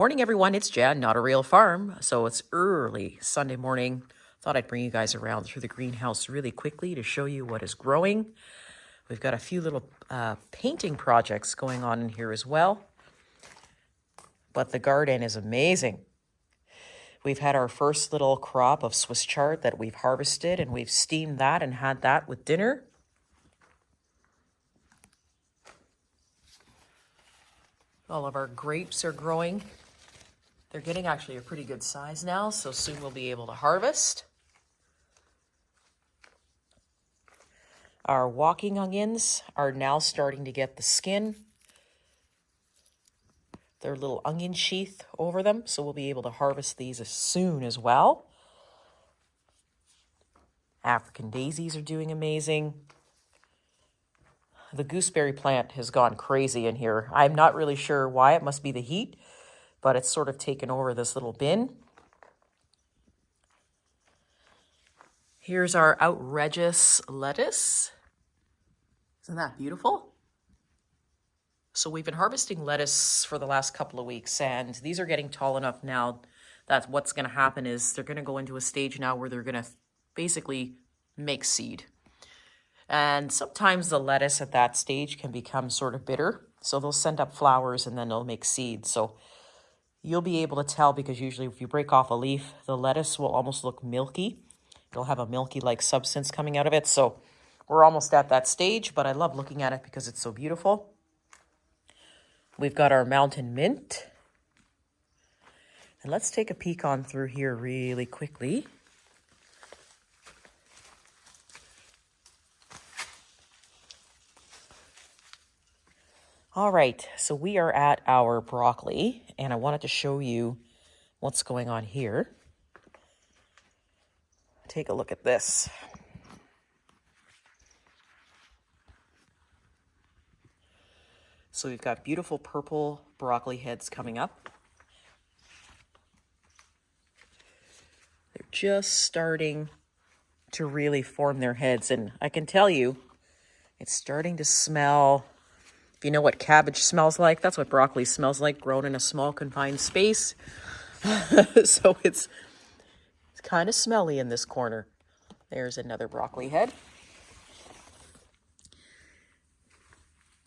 Morning, everyone. It's Jan, Not a Real Farm. So it's early Sunday morning. Thought I'd bring you guys around through the greenhouse really quickly to show you what is growing. We've got a few little painting projects going on in here as well. But the garden is amazing. We've had our first little crop of Swiss chard that we've harvested, and we've steamed that and had that with dinner. All of our grapes are growing. They're getting actually a pretty good size now, so soon we'll be able to harvest. Our walking onions are now starting to get the skin. Their little onion sheath over them, so we'll be able to harvest these as soon as well. African daisies are doing amazing. The gooseberry plant has gone crazy in here. I'm not really sure why. It must be the heat, but it's sort of taken over this little bin. Here's our outrageous lettuce. Isn't that beautiful? So we've been harvesting lettuce for the last couple of weeks, and these are getting tall enough now that what's going to happen is they're going to go into a stage now where they're going to basically make seed. And sometimes the lettuce at that stage can become sort of bitter. So they'll send up flowers and then they'll make seeds. So you'll be able to tell because usually if you break off a leaf, the lettuce will almost look milky. It'll have a milky-like substance coming out of it. So we're almost at that stage, but I love looking at it because it's so beautiful. We've got our mountain mint. And let's take a peek on through here really quickly. All right, so we are at our broccoli, and I wanted to show you what's going on here. Take a look at this. So we've got beautiful purple broccoli heads coming up. They're just starting to really form their heads, and I can tell you, it's starting to smell. If you know what cabbage smells like, that's what broccoli smells like, grown in a small confined space. So it's kind of smelly in this corner. There's another broccoli head.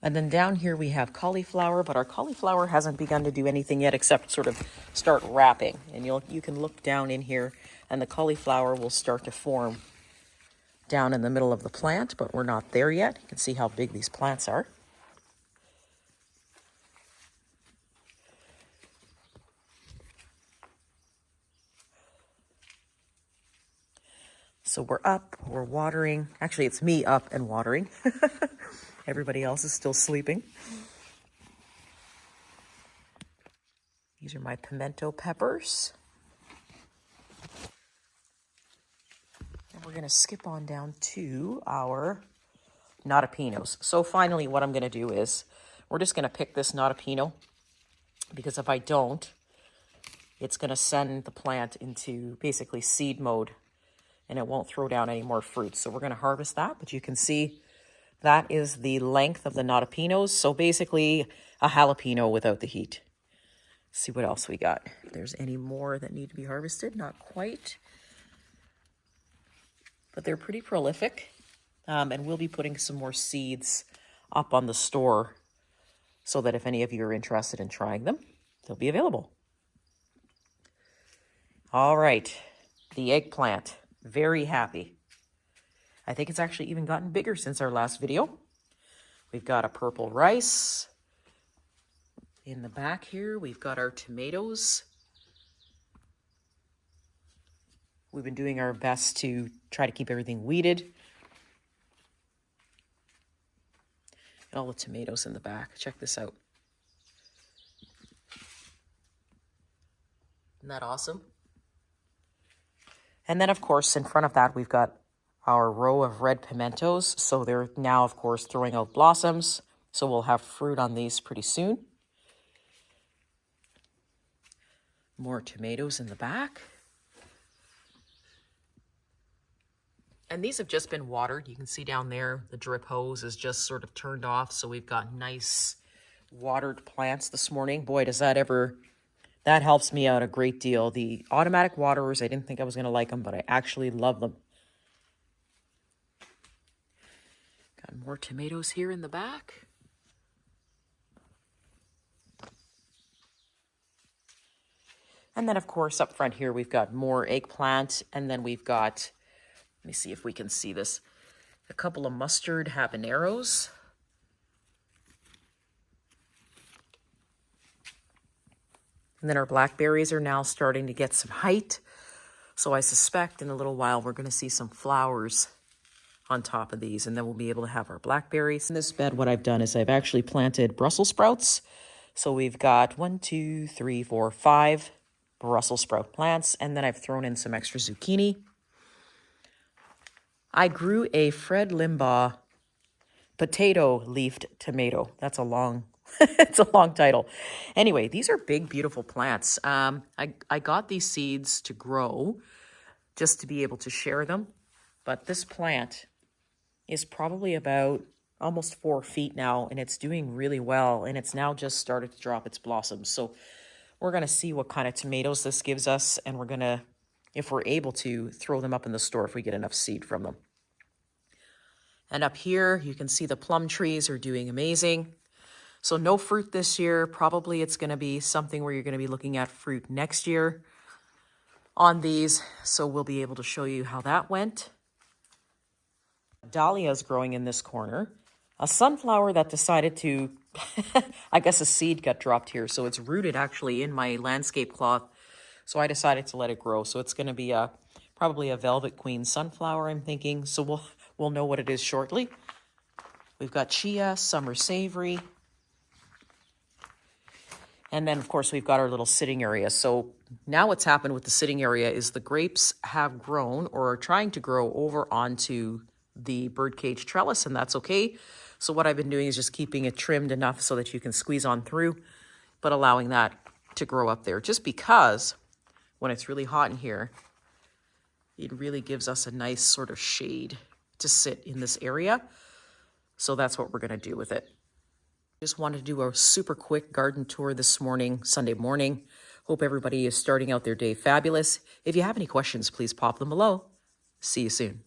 And then down here we have cauliflower, but our cauliflower hasn't begun to do anything yet except sort of start wrapping. And you can look down in here and the cauliflower will start to form down in the middle of the plant, but we're not there yet. You can see how big these plants are. So we're up, we're watering. Actually, it's me up and watering. Everybody else is still sleeping. These are my pimento peppers. And we're going to skip on down to our notapinos. So finally, what I'm going to do is we're just going to pick this notapino because if I don't, it's going to send the plant into basically seed mode and it won't throw down any more fruit. So we're going to harvest that, but you can see that is the length of the notapinos. So basically a jalapeno without the heat. Let's see what else we got. If there's any more that need to be harvested, not quite. But they're pretty prolific. And we'll be putting some more seeds up on the store so that if any of you are interested in trying them, they'll be available. All right, the eggplant. Very happy. I think it's actually even gotten bigger since our last video. We've got a purple rice. In the back here, we've got our tomatoes. We've been doing our best to try to keep everything weeded. And all the tomatoes in the back. Check this out. Isn't that awesome? And then, of course, in front of that, we've got our row of red pimentos. So they're now, of course, throwing out blossoms. So we'll have fruit on these pretty soon. More tomatoes in the back. And these have just been watered. You can see down there, the drip hose is just sort of turned off. So we've got nice watered plants this morning. Boy, does that ever That helps me out a great deal. The automatic waterers, I didn't think I was going to like them, but I actually love them. Got more tomatoes here in the back. And then, of course, up front here, we've got more eggplant. And then we've got, let me see if we can see this, a couple of mustard habaneros. And then our blackberries are now starting to get some height. So I suspect in a little while we're going to see some flowers on top of these, and then we'll be able to have our blackberries. In this bed, what I've done is I've actually planted Brussels sprouts. So we've got 1, 2, 3, 4, 5 Brussels sprout plants, and then I've thrown in some extra zucchini. I grew a Fred Limbaugh potato leafed tomato. That's a long, it's a long title. Anyway, these are big, beautiful plants. I got these seeds to grow just to be able to share them. But this plant is probably about almost 4 feet now, and it's doing really well. And it's now just started to drop its blossoms. So we're going to see what kind of tomatoes this gives us. And we're going to, if we're able to, throw them up in the store if we get enough seed from them. And up here, you can see the plum trees are doing amazing. So no fruit this year. Probably it's going to be something where you're going to be looking at fruit next year on these. So we'll be able to show you how that went. Dahlia's growing in this corner. A sunflower that decided to, I guess a seed got dropped here. So it's rooted actually in my landscape cloth. So I decided to let it grow. So it's going to be probably a Velvet Queen sunflower, I'm thinking. So we'll know what it is shortly. We've got chia, summer savory. And then, of course, we've got our little sitting area. So now what's happened with the sitting area is the grapes have grown or are trying to grow over onto the birdcage trellis, and that's okay. So what I've been doing is just keeping it trimmed enough so that you can squeeze on through, but allowing that to grow up there. Just because when it's really hot in here, it really gives us a nice sort of shade to sit in this area. So that's what we're going to do with it. Just wanted to do a super quick garden tour this morning, Sunday morning. Hope everybody is starting out their day fabulous. If you have any questions, please pop them below. See you soon.